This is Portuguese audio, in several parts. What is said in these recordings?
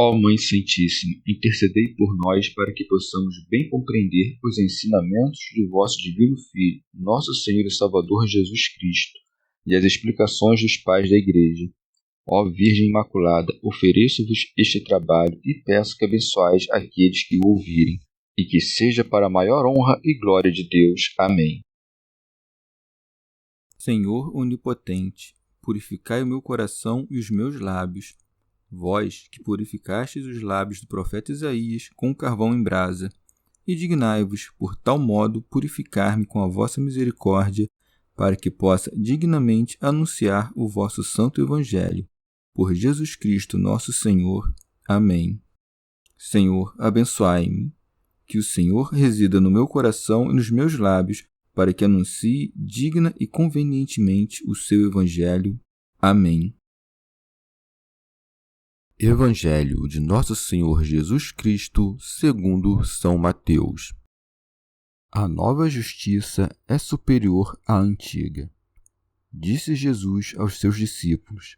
Ó Mãe Santíssima, intercedei por nós para que possamos bem compreender os ensinamentos de vosso Divino Filho, nosso Senhor e Salvador Jesus Cristo, e as explicações dos pais da Igreja. Ó Virgem Imaculada, ofereço-vos este trabalho e peço que abençoais aqueles que o ouvirem, e que seja para a maior honra e glória de Deus. Amém. Senhor onipotente, purificai o meu coração e os meus lábios. Vós, que purificastes os lábios do profeta Isaías com carvão em brasa, e dignai-vos, por tal modo, purificar-me com a vossa misericórdia, para que possa dignamente anunciar o vosso santo Evangelho. Por Jesus Cristo nosso Senhor. Amém. Senhor, abençoai-me. Que o Senhor resida no meu coração e nos meus lábios, para que anuncie digna e convenientemente o seu Evangelho. Amém. Evangelho de Nosso Senhor Jesus Cristo, segundo São Mateus. A nova justiça é superior à antiga. Disse Jesus aos seus discípulos: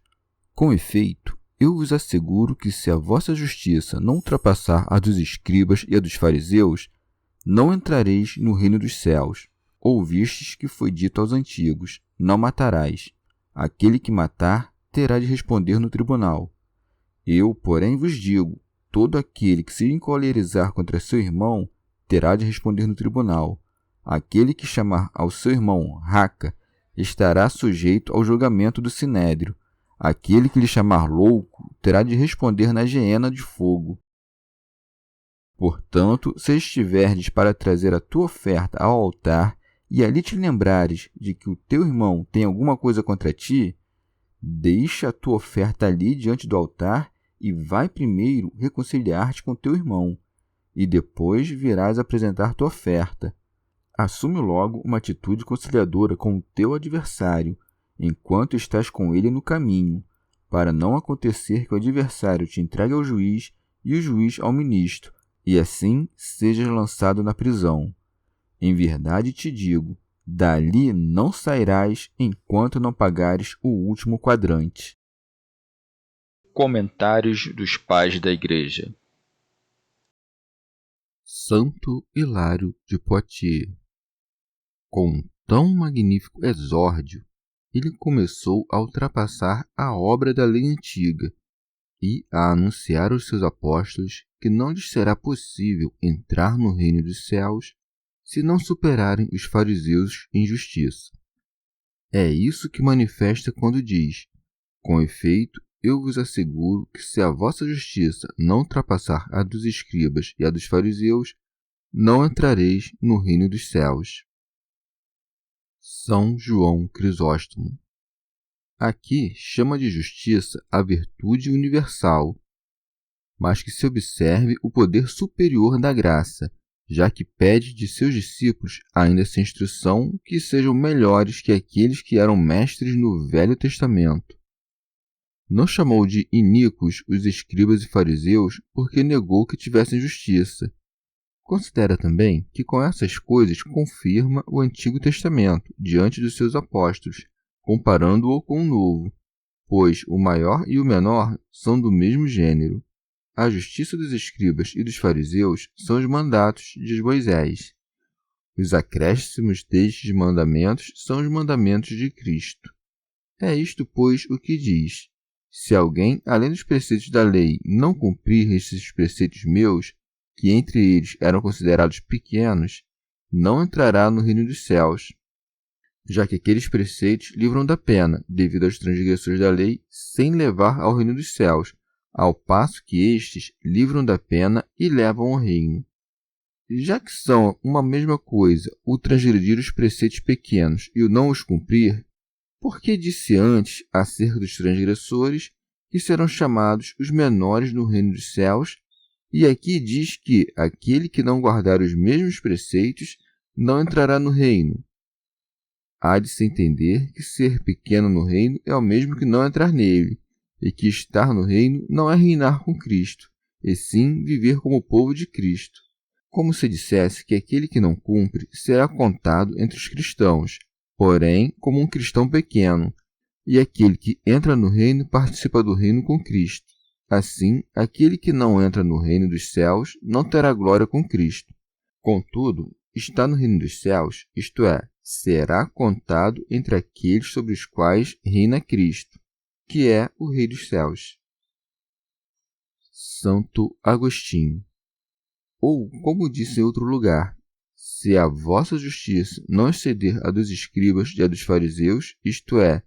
Com efeito, eu vos asseguro que se a vossa justiça não ultrapassar a dos escribas e a dos fariseus, não entrareis no reino dos céus. Ouvistes que foi dito aos antigos: Não matarás. Aquele que matar terá de responder no tribunal. Eu, porém, vos digo, todo aquele que se encolerizar contra seu irmão terá de responder no tribunal. Aquele que chamar ao seu irmão raca estará sujeito ao julgamento do sinédrio. Aquele que lhe chamar louco terá de responder na geena de fogo. Portanto, se estiverdes para trazer a tua oferta ao altar e ali te lembrares de que o teu irmão tem alguma coisa contra ti, deixa a tua oferta ali diante do altar e vai primeiro reconciliar-te com teu irmão, e depois virás apresentar tua oferta. Assume logo uma atitude conciliadora com o teu adversário, enquanto estás com ele no caminho, para não acontecer que o adversário te entregue ao juiz e o juiz ao ministro, e assim sejas lançado na prisão. Em verdade te digo, dali não sairás enquanto não pagares o último quadrante. Comentários dos Pais da Igreja. Santo Hilário de Poitiers. Com tão magnífico exórdio, ele começou a ultrapassar a obra da lei antiga e a anunciar aos seus apóstolos que não lhes será possível entrar no reino dos céus se não superarem os fariseus em justiça. É isso que manifesta quando diz: Com efeito, eu vos asseguro que se a vossa justiça não ultrapassar a dos escribas e a dos fariseus, não entrareis no reino dos céus. São João Crisóstomo. Aqui chama de justiça a virtude universal, mas que se observe o poder superior da graça, já que pede de seus discípulos ainda essa instrução que sejam melhores que aqueles que eram mestres no Velho Testamento. Não chamou de iníquos os escribas e fariseus porque negou que tivessem justiça. Considera também que com essas coisas confirma o Antigo Testamento diante dos seus apóstolos, comparando-o com o Novo, pois o maior e o menor são do mesmo gênero. A justiça dos escribas e dos fariseus são os mandatos de Moisés. Os acréscimos destes mandamentos são os mandamentos de Cristo. É isto, pois, o que diz: se alguém, além dos preceitos da lei, não cumprir estes preceitos meus, que entre eles eram considerados pequenos, não entrará no reino dos céus. Já que aqueles preceitos livram da pena, devido aos transgressores da lei, sem levar ao reino dos céus, ao passo que estes livram da pena e levam ao reino. Já que são uma mesma coisa o transgredir os preceitos pequenos e o não os cumprir, por que disse antes, acerca dos transgressores, que serão chamados os menores no reino dos céus, e aqui diz que aquele que não guardar os mesmos preceitos não entrará no reino? Há de se entender que ser pequeno no reino é o mesmo que não entrar nele, e que estar no reino não é reinar com Cristo, e sim viver como povo de Cristo. Como se dissesse que aquele que não cumpre será contado entre os cristãos, porém como um cristão pequeno, e aquele que entra no reino participa do reino com Cristo. Assim, aquele que não entra no reino dos céus não terá glória com Cristo. Contudo, está no reino dos céus, isto é, será contado entre aqueles sobre os quais reina Cristo, que é o Rei dos céus. Santo Agostinho. Ou, como disse em outro lugar, se a vossa justiça não exceder a dos escribas e a dos fariseus, isto é,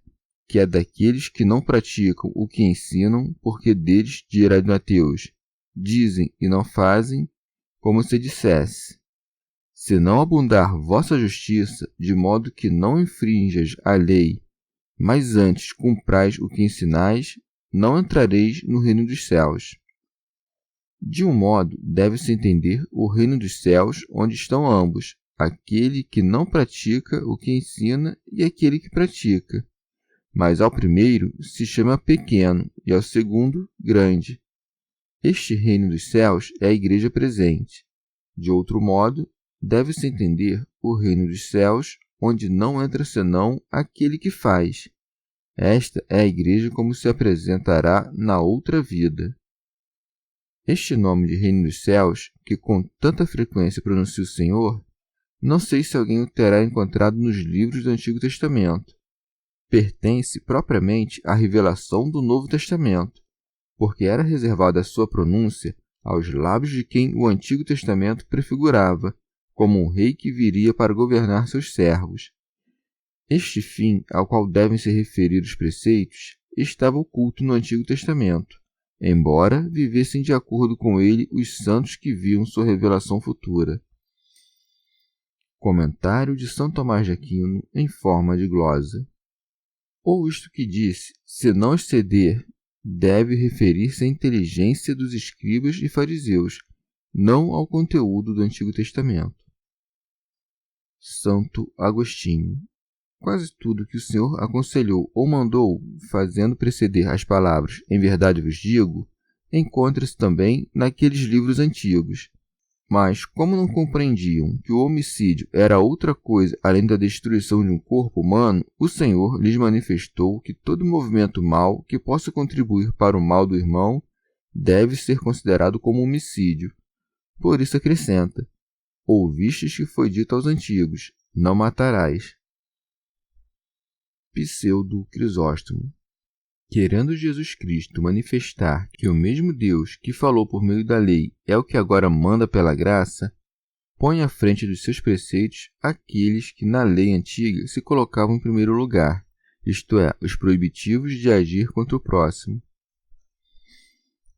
que é daqueles que não praticam o que ensinam, porque deles dirá Mateus, dizem e não fazem, como se dissesse: se não abundar vossa justiça, de modo que não infrinjas a lei, mas antes cumprais o que ensinais, não entrareis no reino dos céus. De um modo, deve-se entender o reino dos céus, onde estão ambos, aquele que não pratica o que ensina e aquele que pratica. Mas ao primeiro se chama pequeno e ao segundo grande. Este reino dos céus é a igreja presente. De outro modo, deve-se entender o reino dos céus, onde não entra senão aquele que faz. Esta é a igreja como se apresentará na outra vida. Este nome de reino dos céus, que com tanta frequência pronuncia o Senhor, não sei se alguém o terá encontrado nos livros do Antigo Testamento. Pertence propriamente à revelação do Novo Testamento, porque era reservada a sua pronúncia aos lábios de quem o Antigo Testamento prefigurava, como um rei que viria para governar seus servos. Este fim ao qual devem se referir os preceitos estava oculto no Antigo Testamento, embora vivessem de acordo com ele os santos que viam sua revelação futura. Comentário de São Tomás de Aquino em forma de glosa. Ou isto que disse, se não exceder, deve referir-se à inteligência dos escribas e fariseus, não ao conteúdo do Antigo Testamento. Santo Agostinho. Quase tudo que o Senhor aconselhou ou mandou, fazendo preceder as palavras "em verdade vos digo", encontra-se também naqueles livros antigos. Mas, como não compreendiam que o homicídio era outra coisa além da destruição de um corpo humano, o Senhor lhes manifestou que todo movimento mau que possa contribuir para o mal do irmão deve ser considerado como homicídio. Por isso acrescenta: ouvistes que foi dito aos antigos, não matarás. Pseudo Crisóstomo. Querendo Jesus Cristo manifestar que o mesmo Deus que falou por meio da lei é o que agora manda pela graça, põe à frente dos seus preceitos aqueles que na lei antiga se colocavam em primeiro lugar, isto é, os proibitivos de agir contra o próximo.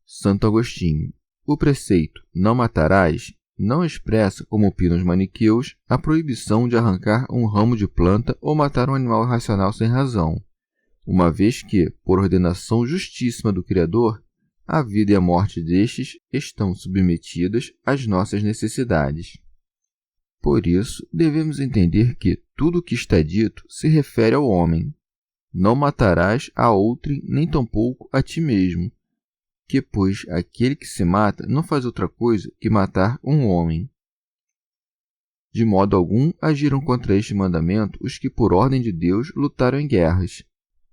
Santo Agostinho. O preceito "não matarás" não expressa, como opinam os maniqueus, a proibição de arrancar um ramo de planta ou matar um animal irracional sem razão, uma vez que, por ordenação justíssima do Criador, a vida e a morte destes estão submetidas às nossas necessidades. Por isso, devemos entender que tudo o que está dito se refere ao homem. Não matarás a outrem, nem tampouco a ti mesmo, que, pois, aquele que se mata não faz outra coisa que matar um homem. De modo algum agiram contra este mandamento os que, por ordem de Deus, lutaram em guerras.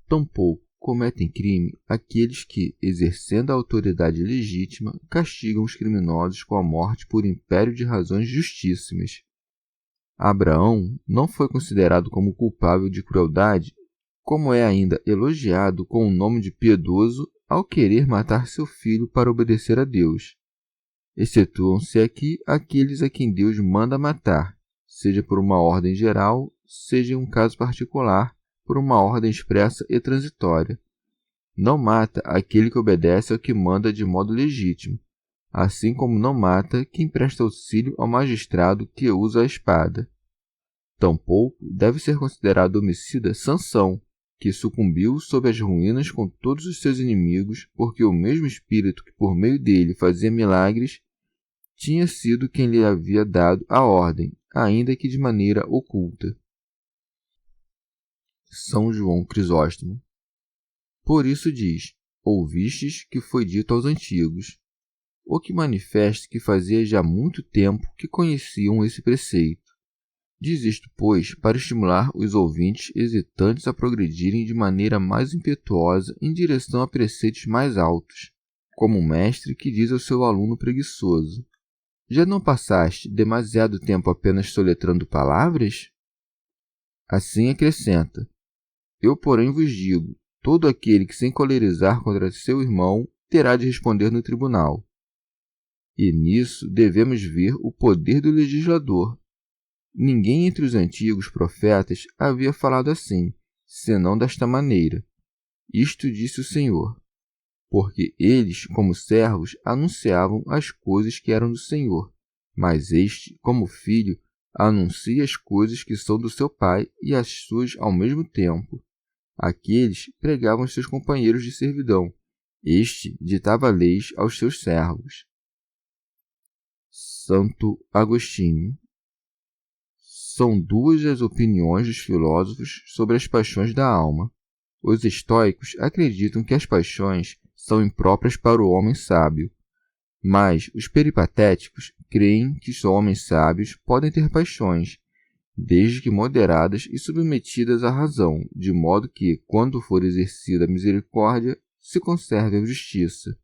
Tampouco cometem crime aqueles que, exercendo a autoridade legítima, castigam os criminosos com a morte por império de razões justíssimas. Abraão não foi considerado como culpável de crueldade, como é ainda elogiado com o nome de piedoso ao querer matar seu filho para obedecer a Deus. Excetuam-se aqui aqueles a quem Deus manda matar, seja por uma ordem geral, seja em um caso particular, por uma ordem expressa e transitória. Não mata aquele que obedece ao que manda de modo legítimo, assim como não mata quem presta auxílio ao magistrado que usa a espada. Tampouco deve ser considerado homicida Sansão, que sucumbiu sob as ruínas com todos os seus inimigos, porque o mesmo Espírito que por meio dele fazia milagres tinha sido quem lhe havia dado a ordem, ainda que de maneira oculta. São João Crisóstomo. Por isso diz: ouvistes que foi dito aos antigos, o que manifesta que fazia já muito tempo que conheciam esse preceito. Diz isto, pois, para estimular os ouvintes hesitantes a progredirem de maneira mais impetuosa em direção a preceitos mais altos. como um mestre que diz ao seu aluno preguiçoso: já não passaste demasiado tempo apenas soletrando palavras? Assim acrescenta: eu, porém, vos digo, todo aquele que se encolerizar contra seu irmão terá de responder no tribunal. E nisso devemos ver o poder do legislador. Ninguém entre os antigos profetas havia falado assim, senão desta maneira: isto disse o Senhor. Porque eles, como servos, anunciavam as coisas que eram do Senhor, mas este, como filho, anuncia as coisas que são do seu pai e as suas ao mesmo tempo. Aqueles pregavam aos seus companheiros de servidão. Este ditava leis aos seus servos. Santo Agostinho. São duas as opiniões dos filósofos sobre as paixões da alma. Os estoicos acreditam que as paixões são impróprias para o homem sábio, mas os peripatéticos creem que só homens sábios podem ter paixões, desde que moderadas e submetidas à razão, de modo que, quando for exercida a misericórdia, se conserve a justiça.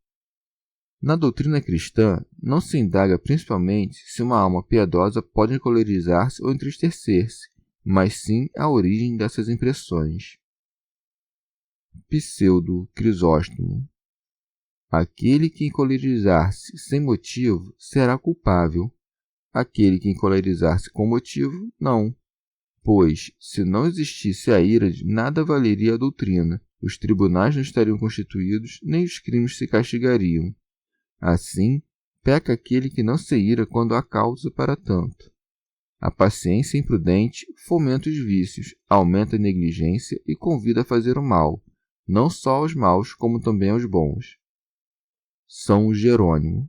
Na doutrina cristã, não se indaga principalmente se uma alma piedosa pode encolerizar-se ou entristecer-se, mas sim a origem dessas impressões. Pseudo Crisóstomo. Aquele que encolerizar-se sem motivo será culpável. Aquele que encolerizar-se com motivo, não. Pois, se não existisse a ira, nada valeria a doutrina, os tribunais não estariam constituídos, nem os crimes se castigariam. Assim, peca aquele que não se ira quando há causa para tanto. A paciência imprudente fomenta os vícios, aumenta a negligência e convida a fazer o mal, não só aos maus, como também aos bons. São Jerônimo.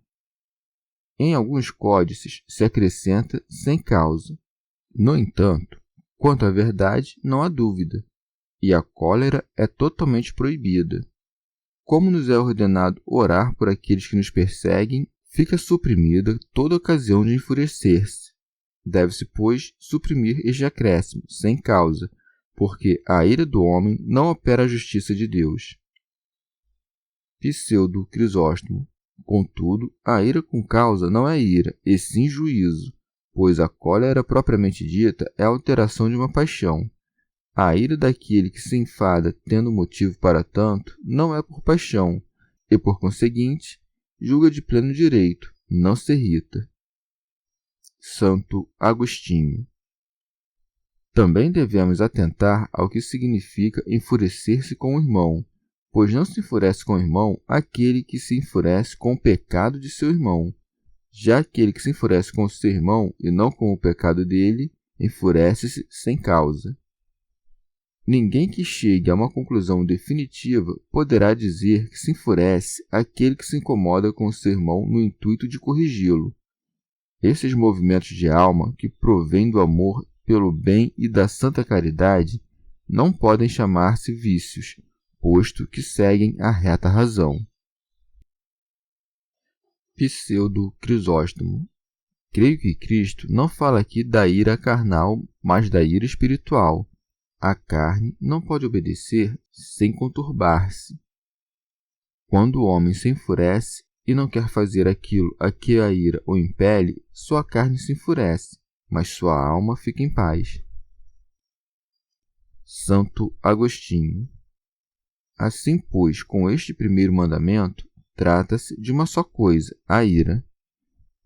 Em alguns códices se acrescenta sem causa. No entanto, quanto à verdade, não há dúvida, e a cólera é totalmente proibida. Como nos é ordenado orar por aqueles que nos perseguem, fica suprimida toda ocasião de enfurecer-se. Deve-se, pois, suprimir este acréscimo, sem causa, porque a ira do homem não opera a justiça de Deus. Pseudo Crisóstomo. Contudo, a ira com causa não é ira, e sim juízo, pois a cólera propriamente dita é a alteração de uma paixão. A ira daquele que se enfada tendo motivo para tanto não é por paixão, e por conseguinte, julga de pleno direito, não se irrita. Santo Agostinho. Também devemos atentar ao que significa enfurecer-se com o irmão, pois não se enfurece com o irmão aquele que se enfurece com o pecado de seu irmão. Já aquele que se enfurece com o seu irmão e não com o pecado dele, enfurece-se sem causa. Ninguém que chegue a uma conclusão definitiva poderá dizer que se enfurece aquele que se incomoda com o seu irmão no intuito de corrigi-lo. Esses movimentos de alma que provêm do amor pelo bem e da santa caridade não podem chamar-se vícios, posto que seguem a reta razão. Pseudo Crisóstomo. Creio que Cristo não fala aqui da ira carnal, mas da ira espiritual. A carne não pode obedecer sem conturbar-se. Quando o homem se enfurece e não quer fazer aquilo a que a ira o impele, sua carne se enfurece, mas sua alma fica em paz. Santo Agostinho. Assim, pois, com este primeiro mandamento, trata-se de uma só coisa, a ira.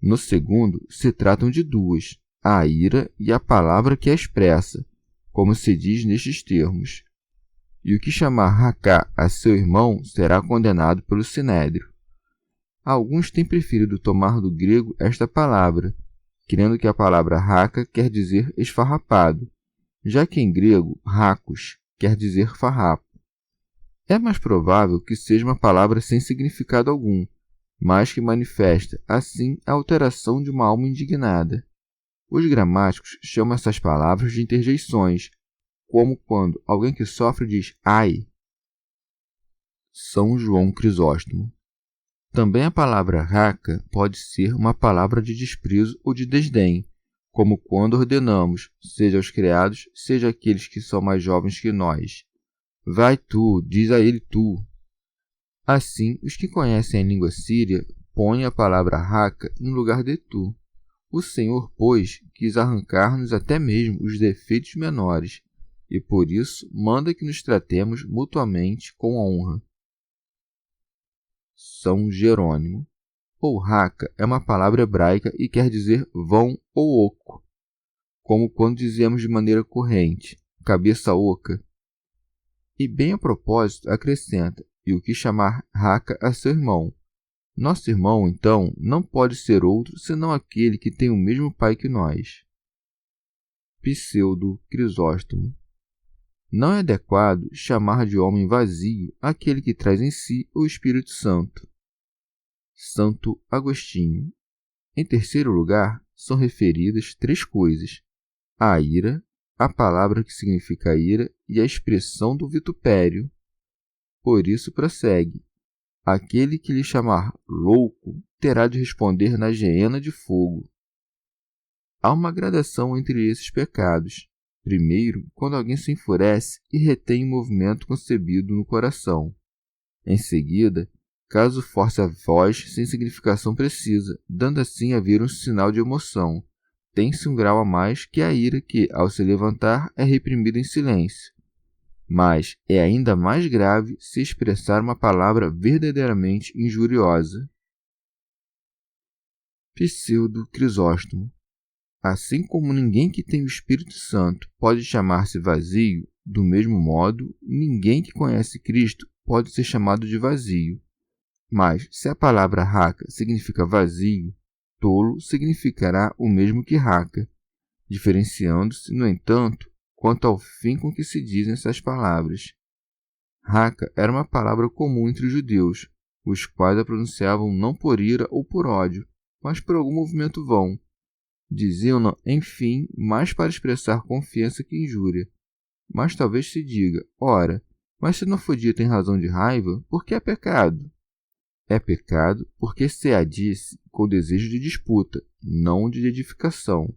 No segundo, se tratam de duas, a ira e a palavra que a expressa, como se diz nestes termos: e o que chamar racá a seu irmão será condenado pelo sinédrio. Alguns têm preferido tomar do grego esta palavra, crendo que a palavra raca quer dizer esfarrapado, já que em grego racos quer dizer farrapo. É mais provável que seja uma palavra sem significado algum, mas que manifesta, assim, a alteração de uma alma indignada. Os gramáticos chamam essas palavras de interjeições, como quando alguém que sofre diz ai. São João Crisóstomo. Também a palavra raca pode ser uma palavra de desprezo ou de desdém, como quando ordenamos, seja aos criados, seja àqueles que são mais jovens que nós: vai tu, diz a ele tu. Assim, os que conhecem a língua síria põem a palavra raca em lugar de tu. O Senhor, pois, quis arrancar-nos até mesmo os defeitos menores, e por isso manda que nos tratemos mutuamente com honra. São Jerônimo. Ou raca é uma palavra hebraica e quer dizer vão ou oco, como quando dizemos de maneira corrente, cabeça oca. E bem a propósito acrescenta, e o que chamar raca a seu irmão. Nosso irmão, então, não pode ser outro senão aquele que tem o mesmo pai que nós. Pseudo Crisóstomo. Não é adequado chamar de homem vazio aquele que traz em si o Espírito Santo. Santo Agostinho. Em terceiro lugar, são referidas 3 coisas: a ira, a palavra que significa ira e a expressão do vitupério. Por isso prossegue: aquele que lhe chamar louco terá de responder na geena de fogo. Há uma gradação entre esses pecados. Primeiro, quando alguém se enfurece e retém o movimento concebido no coração. Em seguida, caso force a voz sem significação precisa, dando assim a vir um sinal de emoção. Tem-se um grau a mais que a ira que, ao se levantar, é reprimida em silêncio. Mas é ainda mais grave se expressar uma palavra verdadeiramente injuriosa. Pseudo Crisóstomo. Assim como ninguém que tem o Espírito Santo pode chamar-se vazio, do mesmo modo, ninguém que conhece Cristo pode ser chamado de vazio. Mas, se a palavra raca significa vazio, tolo significará o mesmo que raca, diferenciando-se, no entanto, quanto ao fim com que se dizem essas palavras. Raca era uma palavra comum entre os judeus, os quais a pronunciavam não por ira ou por ódio, mas por algum movimento vão. Diziam-na, enfim, mais para expressar confiança que injúria. Mas talvez se diga, ora, mas se não foi dito em razão de raiva, por que é pecado? É pecado porque se a disse com desejo de disputa, não de edificação.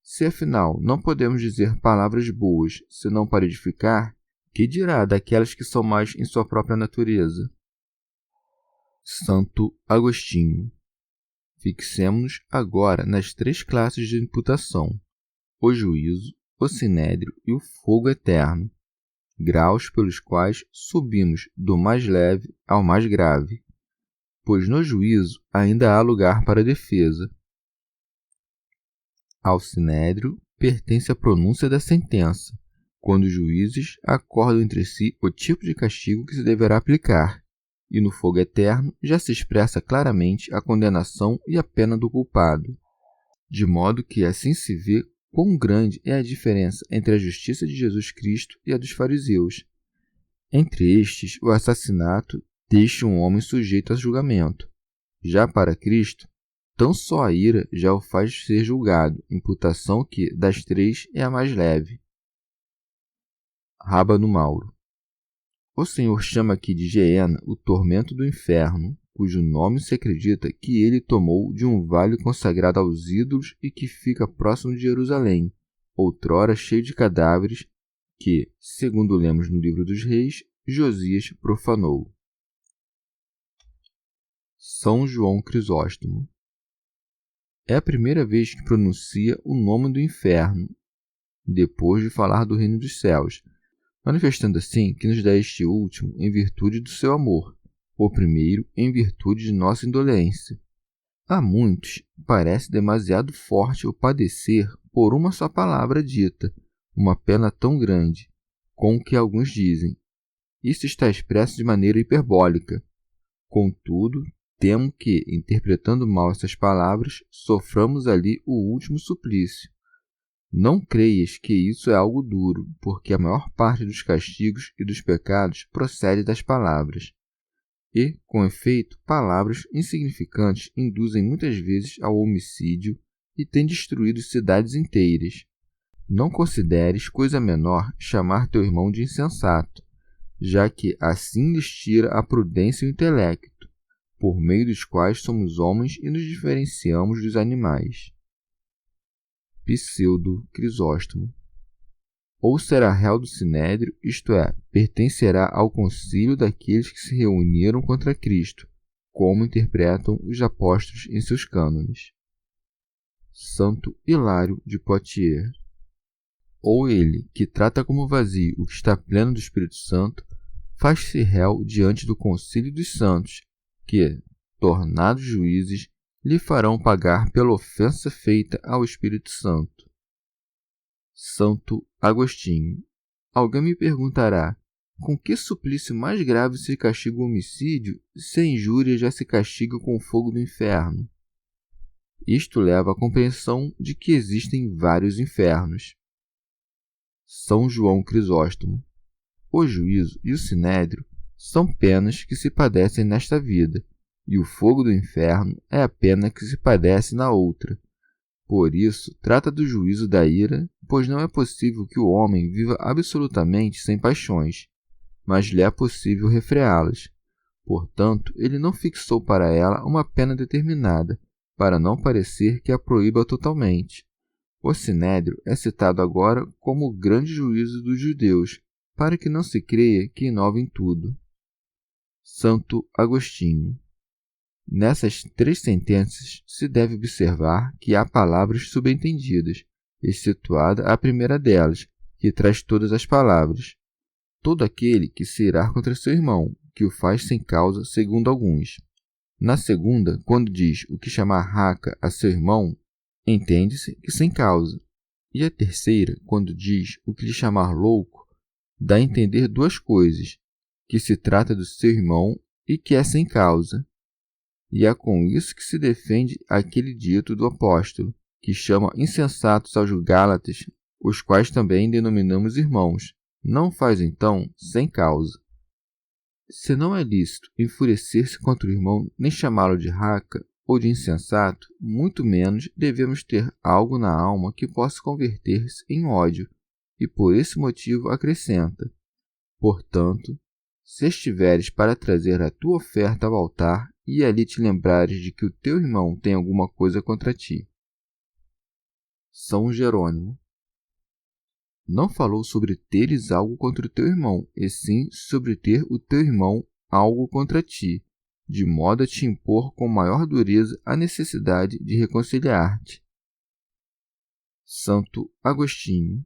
Se afinal não podemos dizer palavras boas senão para edificar, que dirá daquelas que são mais em sua própria natureza? Santo Agostinho. Fixemo-nos agora nas 3 classes de imputação: o juízo, o sinédrio e o fogo eterno, graus pelos quais subimos do mais leve ao mais grave, pois no juízo ainda há lugar para defesa. Ao sinédrio pertence a pronúncia da sentença, quando os juízes acordam entre si o tipo de castigo que se deverá aplicar, e no fogo eterno já se expressa claramente a condenação e a pena do culpado, de modo que assim se vê quão grande é a diferença entre a justiça de Jesus Cristo e a dos fariseus. Entre estes, o assassinato deixa um homem sujeito a julgamento. Já para Cristo, tão só a ira já o faz ser julgado, imputação que, das 3, é a mais leve. Rábano Mauro. O Senhor chama aqui de Geena o tormento do inferno, cujo nome se acredita que ele tomou de um vale consagrado aos ídolos e que fica próximo de Jerusalém, outrora cheio de cadáveres, que, segundo lemos no livro dos Reis, Josias profanou. São João Crisóstomo. É a primeira vez que pronuncia o nome do inferno, depois de falar do reino dos céus, manifestando assim que nos dá este último em virtude do seu amor, o primeiro em virtude de nossa indolência. A muitos parece demasiado forte o padecer por uma só palavra dita, uma pena tão grande, com o que alguns dizem. Isso está expresso de maneira hiperbólica. Contudo, temo que, interpretando mal essas palavras, soframos ali o último suplício. Não creias que isso é algo duro, porque a maior parte dos castigos e dos pecados procede das palavras. E, com efeito, palavras insignificantes induzem muitas vezes ao homicídio e têm destruído cidades inteiras. Não consideres coisa menor chamar teu irmão de insensato, já que assim lhes tira a prudência e o intelecto, por meio dos quais somos homens e nos diferenciamos dos animais. Pseudo Crisóstomo. ou será réu do sinédrio, isto é, pertencerá ao concílio daqueles que se reuniram contra Cristo, como interpretam os apóstolos em seus cânones. Santo Hilário de Poitiers. Ou ele, que trata como vazio o que está pleno do Espírito Santo, faz-se réu diante do concílio dos santos, que, tornados juízes, lhe farão pagar pela ofensa feita ao Espírito Santo. Santo Agostinho. Alguém me perguntará, com que suplício mais grave se castiga o homicídio, se a injúria já se castiga com o fogo do inferno? Isto leva à compreensão de que existem vários infernos. São João Crisóstomo. O juízo e o sinédrio são penas que se padecem nesta vida, e o fogo do inferno é a pena que se padece na outra. Por isso, trata do juízo da ira, pois não é possível que o homem viva absolutamente sem paixões, mas lhe é possível refreá-las. Portanto, ele não fixou para ela uma pena determinada, para não parecer que a proíba totalmente. O sinédrio é citado agora como o grande juízo dos judeus, para que não se creia que inova em tudo. Santo Agostinho. Nessas 3 sentenças se deve observar que há palavras subentendidas, excetuada a primeira delas, que traz todas as palavras. Todo aquele que se irá contra seu irmão, que o faz sem causa, segundo alguns. Na segunda, quando diz o que chamar raca a seu irmão, entende-se que sem causa. E a terceira, quando diz o que lhe chamar louco, dá a entender 2 coisas, que se trata do seu irmão e que é sem causa. E é com isso que se defende aquele dito do apóstolo, que chama insensatos aos Gálatas, os quais também denominamos irmãos. Não faz então sem causa. Se não é lícito enfurecer-se contra o irmão, nem chamá-lo de raca ou de insensato, muito menos devemos ter algo na alma que possa converter-se em ódio, e por esse motivo acrescenta: portanto, se estiveres para trazer a tua oferta ao altar, e ali te lembrares de que o teu irmão tem alguma coisa contra ti. São Jerônimo. Não falou sobre teres algo contra o teu irmão, e sim sobre ter o teu irmão algo contra ti, de modo a te impor com maior dureza a necessidade de reconciliar-te. Santo Agostinho.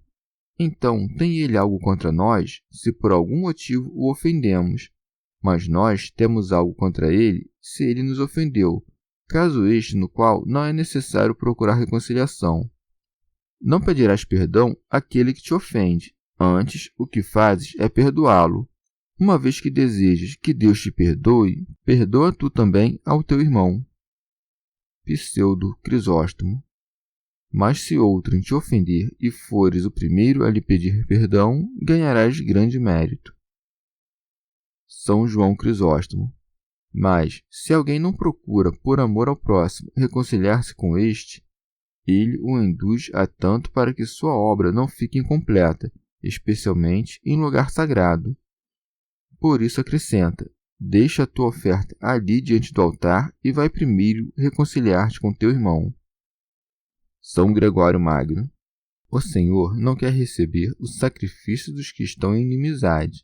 Então, tem ele algo contra nós, se por algum motivo o ofendemos, mas nós temos algo contra ele, se ele nos ofendeu, caso este no qual não é necessário procurar reconciliação. Não pedirás perdão àquele que te ofende, antes o que fazes é perdoá-lo. Uma vez que desejas que Deus te perdoe, perdoa tu também ao teu irmão. Pseudo Crisóstomo. Mas se outrem te ofender e fores o primeiro a lhe pedir perdão, ganharás grande mérito. São João Crisóstomo. Mas, se alguém não procura, por amor ao próximo, reconciliar-se com este, ele o induz a tanto para que sua obra não fique incompleta, especialmente em lugar sagrado. Por isso acrescenta: deixa a tua oferta ali diante do altar e vai primeiro reconciliar-te com teu irmão. São Gregório Magno. O Senhor não quer receber o sacrifício dos que estão em inimizade.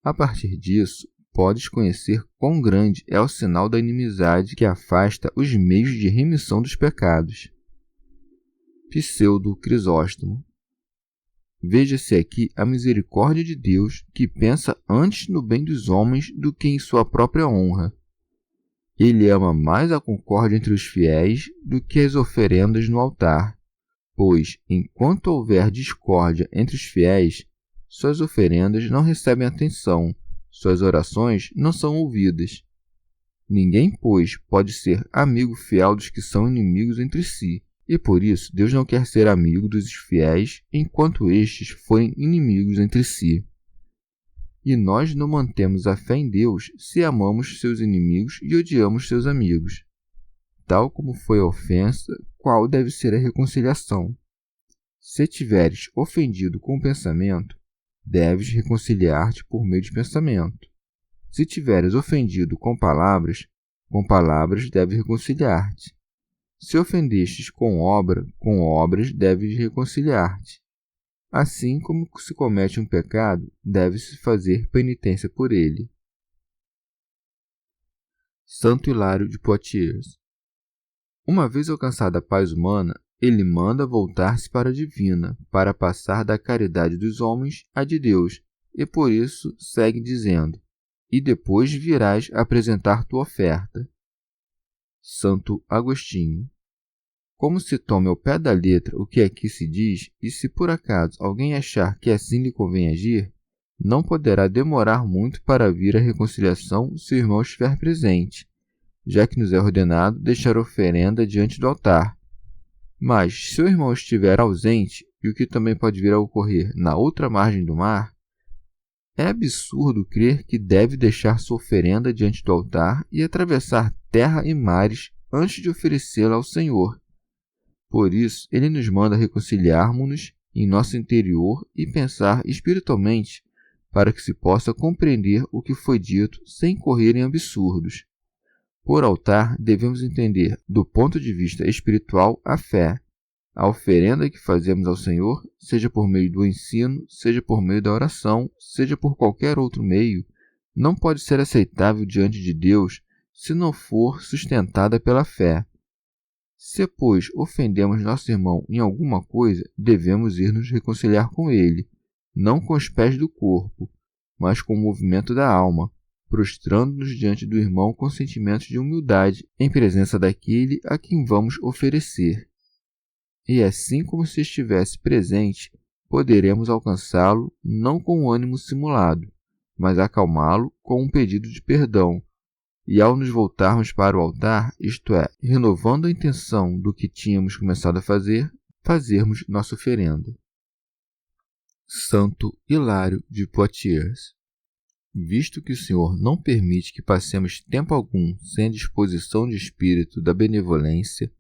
A partir disso, podes conhecer quão grande é o sinal da inimizade que afasta os meios de remissão dos pecados. Pseudo Crisóstomo. Veja-se aqui a misericórdia de Deus, que pensa antes no bem dos homens do que em sua própria honra. Ele ama mais a concórdia entre os fiéis do que as oferendas no altar, pois, enquanto houver discórdia entre os fiéis, suas oferendas não recebem atenção, suas orações não são ouvidas. Ninguém, pois, pode ser amigo fiel dos que são inimigos entre si, e por isso Deus não quer ser amigo dos fiéis enquanto estes forem inimigos entre si. E nós não mantemos a fé em Deus se amamos seus inimigos e odiamos seus amigos. Tal como foi a ofensa, qual deve ser a reconciliação? Se tiveres ofendido com o pensamento, deves reconciliar-te por meio de pensamento. Se tiveres ofendido com palavras deves reconciliar-te. Se ofendestes com obras, deves reconciliar-te. Assim como se comete um pecado, deve-se fazer penitência por ele. Santo Hilário de Poitiers. Uma vez alcançada a paz humana, ele manda voltar-se para a divina, para passar da caridade dos homens à de Deus, e por isso segue dizendo: e depois virás apresentar tua oferta. Santo Agostinho. Como se tome ao pé da letra o que aqui se diz, e se por acaso alguém achar que assim lhe convém agir, não poderá demorar muito para vir a reconciliação se o irmão estiver presente, já que nos é ordenado deixar oferenda diante do altar. Mas, se o irmão estiver ausente, e o que também pode vir a ocorrer na outra margem do mar, é absurdo crer que deve deixar sua oferenda diante do altar e atravessar terra e mares antes de oferecê-la ao Senhor. Por isso, ele nos manda reconciliarmos-nos em nosso interior e pensar espiritualmente para que se possa compreender o que foi dito sem correr em absurdos. Por altar, devemos entender, do ponto de vista espiritual, a fé. A oferenda que fazemos ao Senhor, seja por meio do ensino, seja por meio da oração, seja por qualquer outro meio, não pode ser aceitável diante de Deus se não for sustentada pela fé. Se, pois, ofendemos nosso irmão em alguma coisa, devemos ir nos reconciliar com ele, não com os pés do corpo, mas com o movimento da alma, prostrando-nos diante do irmão com sentimentos de humildade em presença daquele a quem vamos oferecer. E assim como se estivesse presente, poderemos alcançá-lo não com um ânimo simulado, mas acalmá-lo com um pedido de perdão, e ao nos voltarmos para o altar, isto é, renovando a intenção do que tínhamos começado a fazer, fazermos nossa oferenda. Santo Hilário de Poitiers. Visto que o Senhor não permite que passemos tempo algum sem a disposição de espírito da benevolência,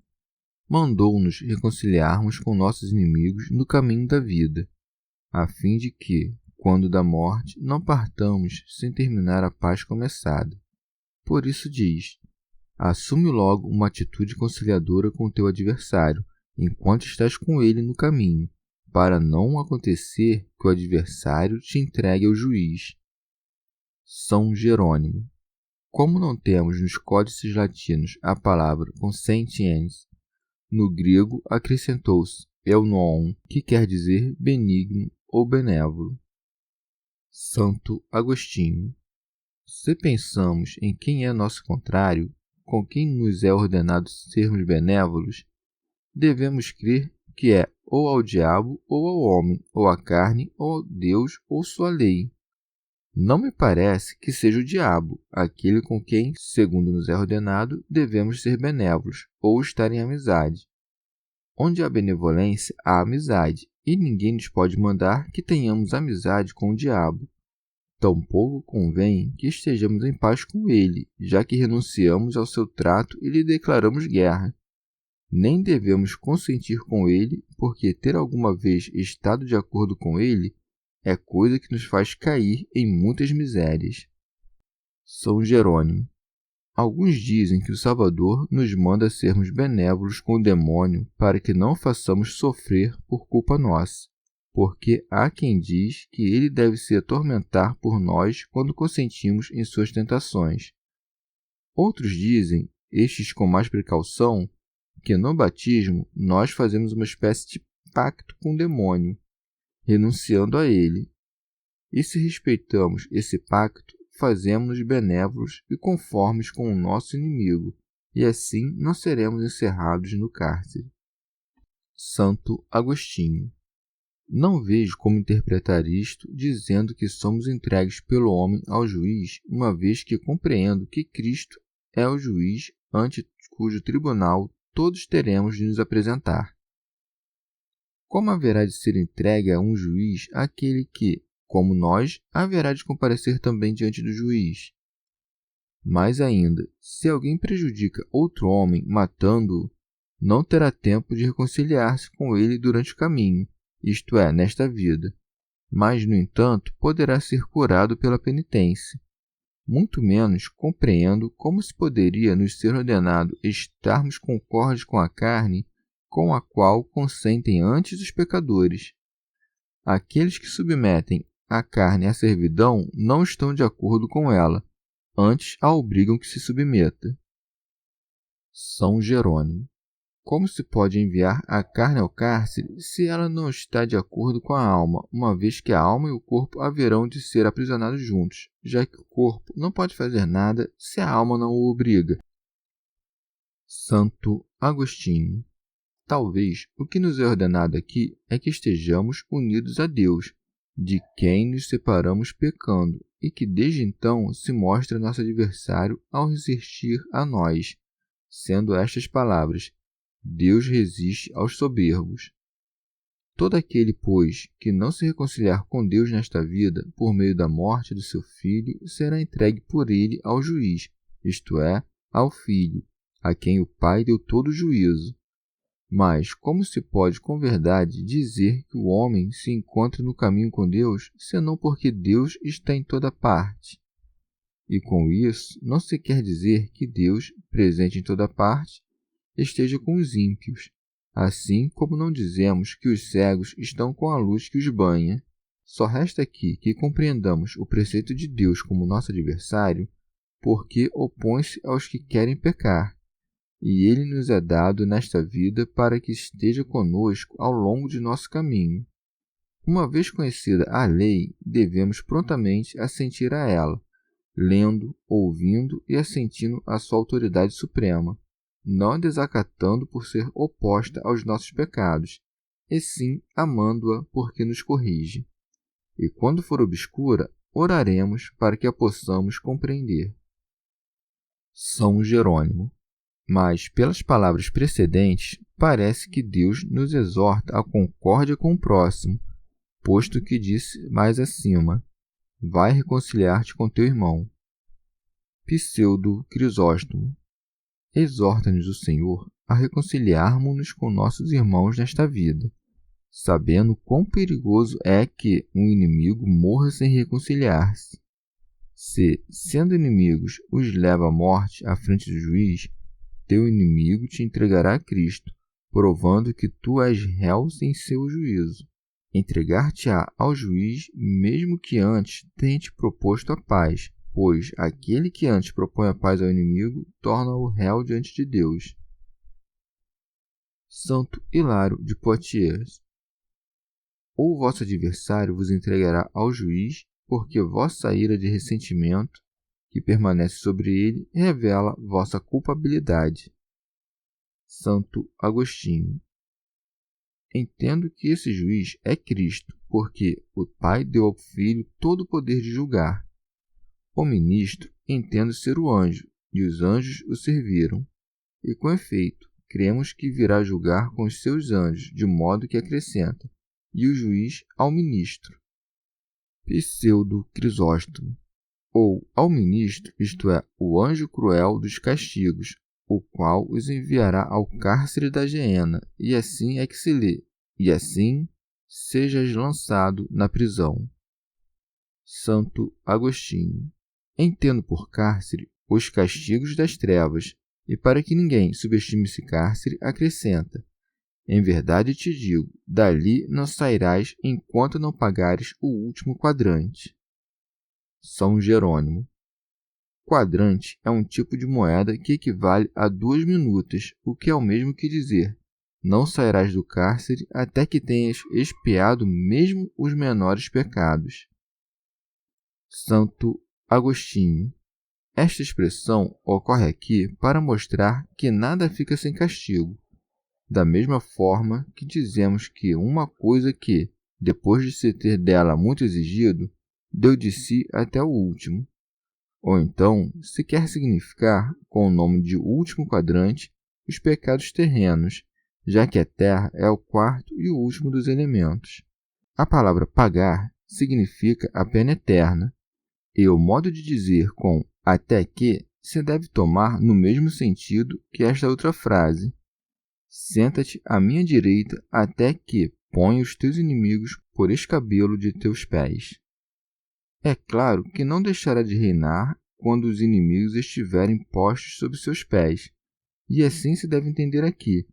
mandou-nos reconciliarmos com nossos inimigos no caminho da vida, a fim de que, quando da morte, não partamos sem terminar a paz começada. Por isso diz: assume logo uma atitude conciliadora com o teu adversário, enquanto estás com ele no caminho, para não acontecer que o adversário te entregue ao juiz. São Jerônimo. Como não temos nos códices latinos a palavra consentiens, no grego acrescentou-se eunoon, que quer dizer benigno ou benévolo. Santo Agostinho. Se pensamos em quem é nosso contrário, com quem nos é ordenado sermos benévolos, devemos crer que é ou ao diabo ou ao homem, ou à carne, ou ao Deus, ou sua lei. Não me parece que seja o diabo, aquele com quem, segundo nos é ordenado, devemos ser benévolos, ou estar em amizade. Onde há benevolência, há amizade, e ninguém nos pode mandar que tenhamos amizade com o diabo. Tampouco convém que estejamos em paz com ele, já que renunciamos ao seu trato e lhe declaramos guerra. Nem devemos consentir com ele, porque ter alguma vez estado de acordo com ele é coisa que nos faz cair em muitas misérias. São Jerônimo. Alguns dizem que o Salvador nos manda sermos benévolos com o demônio para que não o façamos sofrer por culpa nossa, porque há quem diz que ele deve se atormentar por nós quando consentimos em suas tentações. Outros dizem, estes com mais precaução, que no batismo nós fazemos uma espécie de pacto com o demônio, renunciando a ele. E se respeitamos esse pacto, fazemos-nos benévolos e conformes com o nosso inimigo, e assim não seremos encerrados no cárcere. Santo Agostinho. Não vejo como interpretar isto dizendo que somos entregues pelo homem ao juiz, uma vez que compreendo que Cristo é o juiz ante cujo tribunal todos teremos de nos apresentar. Como haverá de ser entregue a um juiz aquele que, como nós, haverá de comparecer também diante do juiz? Mais ainda, se alguém prejudica outro homem matando-o, não terá tempo de reconciliar-se com ele durante o caminho, isto é, nesta vida, mas, no entanto, poderá ser curado pela penitência. Muito menos compreendo como se poderia nos ser ordenado estarmos concordes com a carne com a qual consentem antes os pecadores. aqueles que submetem a carne à servidão não estão de acordo com ela, antes a obrigam que se submeta. São Jerônimo. Como se pode enviar a carne ao cárcere se ela não está de acordo com a alma, uma vez que a alma e o corpo haverão de ser aprisionados juntos, já que o corpo não pode fazer nada se a alma não o obriga? Santo Agostinho. Talvez o que nos é ordenado aqui é que estejamos unidos a Deus, de quem nos separamos pecando, e que desde então se mostra nosso adversário ao resistir a nós, sendo estas palavras: Deus resiste aos soberbos. Todo aquele, pois, que não se reconciliar com Deus nesta vida, por meio da morte do seu filho, será entregue por ele ao juiz, isto é, ao filho, a quem o Pai deu todo o juízo. Mas como se pode com verdade dizer que o homem se encontra no caminho com Deus, senão porque Deus está em toda parte? E com isso não se quer dizer que Deus, presente em toda parte, esteja com os ímpios, assim como não dizemos que os cegos estão com a luz que os banha. Só resta aqui que compreendamos o preceito de Deus como nosso adversário, porque opõe-se aos que querem pecar, e ele nos é dado nesta vida para que esteja conosco ao longo de nosso caminho. Uma vez conhecida a lei, devemos prontamente assentir a ela, lendo, ouvindo e assentindo à sua autoridade suprema, não a desacatando por ser oposta aos nossos pecados, e sim amando-a porque nos corrige. E quando for obscura, oraremos para que a possamos compreender. São Jerônimo. Mas, pelas palavras precedentes, parece que Deus nos exorta à concórdia com o próximo, posto que disse mais acima: vai reconciliar-te com teu irmão. Pseudo Crisóstomo. Exorta-nos o Senhor a reconciliarmos-nos com nossos irmãos nesta vida, sabendo quão perigoso é que um inimigo morra sem reconciliar-se. Se, sendo inimigos, os leva à morte à frente do juiz, teu inimigo te entregará a Cristo, provando que tu és réu em seu juízo. Entregar-te-á ao juiz, mesmo que antes tenha te proposto a paz, pois aquele que antes propõe a paz ao inimigo torna-o réu diante de Deus. Santo Hilário de Poitiers. Ou vosso adversário vos entregará ao juiz, porque vossa ira de ressentimento, que permanece sobre ele, revela vossa culpabilidade. Santo Agostinho. Entendo que esse juiz é Cristo, porque o Pai deu ao Filho todo o poder de julgar. O ministro entendo ser o anjo, e os anjos o serviram. E com efeito, cremos que virá julgar com os seus anjos, de modo que acrescenta, e o juiz ao ministro. Pseudo Crisóstomo. Ou ao ministro, isto é, o anjo cruel dos castigos, o qual os enviará ao cárcere da geena, e assim é que se lê, e assim sejas lançado na prisão. Santo Agostinho. Entendo por cárcere os castigos das trevas, e para que ninguém subestime esse cárcere, acrescenta: em verdade te digo, dali não sairás enquanto não pagares o último quadrante. São Jerônimo. Quadrante é um tipo de moeda que equivale a 2 minutas, o que é o mesmo que dizer: não sairás do cárcere até que tenhas expiado mesmo os menores pecados. Santo Agostinho. Esta expressão ocorre aqui para mostrar que nada fica sem castigo, da mesma forma que dizemos que uma coisa que, depois de se ter dela muito exigido, deu de si até o último. Ou então, se quer significar, com o nome de último quadrante, os pecados terrenos, já que a terra é o quarto e o último dos elementos. A palavra pagar significa a pena eterna, e o modo de dizer com até que se deve tomar no mesmo sentido que esta outra frase: senta-te à minha direita até que ponha os teus inimigos por escabelo de teus pés. É claro que não deixará de reinar quando os inimigos estiverem postos sob seus pés, e assim se deve entender aqui: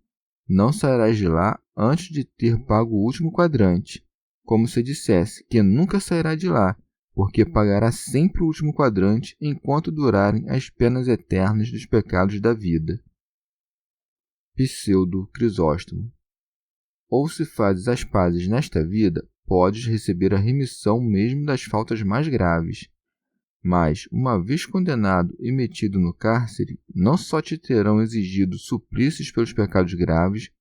não sairás de lá antes de ter pago o último quadrante, como se dissesse que nunca sairá de lá, porque pagará sempre o último quadrante enquanto durarem as penas eternas dos pecados da vida. Pseudo Crisóstomo. Ou se fazes as pazes nesta vida, podes receber a remissão mesmo das faltas mais graves. Mas, uma vez condenado e metido no cárcere, não só te terão exigido suplícios pelos pecados graves,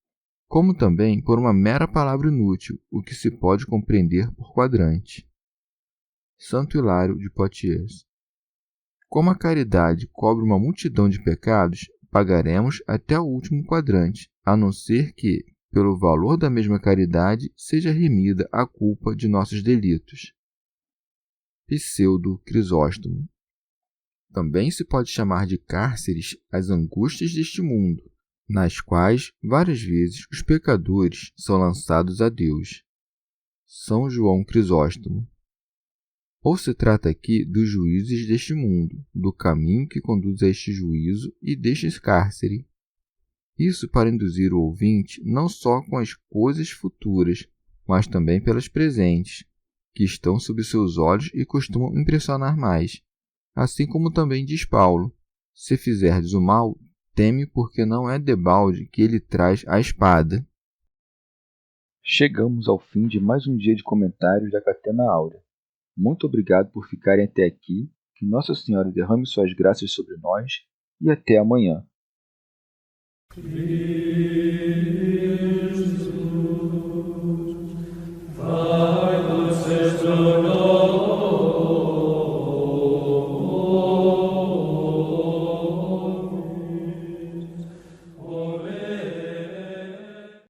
como também por uma mera palavra inútil, o que se pode compreender por quadrante. Santo Hilário de Poitiers. Como a caridade cobre uma multidão de pecados, pagaremos até o último quadrante, a não ser que, pelo valor da mesma caridade, seja remida a culpa de nossos delitos. Pseudo Crisóstomo. Também se pode chamar de cárceres as angústias deste mundo, nas quais, várias vezes, os pecadores são lançados a Deus. São João Crisóstomo. Ou se trata aqui dos juízes deste mundo, do caminho que conduz a este juízo e deste cárcere. Isso para induzir o ouvinte não só com as coisas futuras, mas também pelas presentes, que estão sob seus olhos e costumam impressionar mais. Assim como também diz Paulo: se fizerdes o mal, teme, porque não é debalde que ele traz a espada. Chegamos ao fim de mais um dia de comentários da Catena Áurea. Muito obrigado por ficarem até aqui, que Nossa Senhora derrame suas graças sobre nós e até amanhã.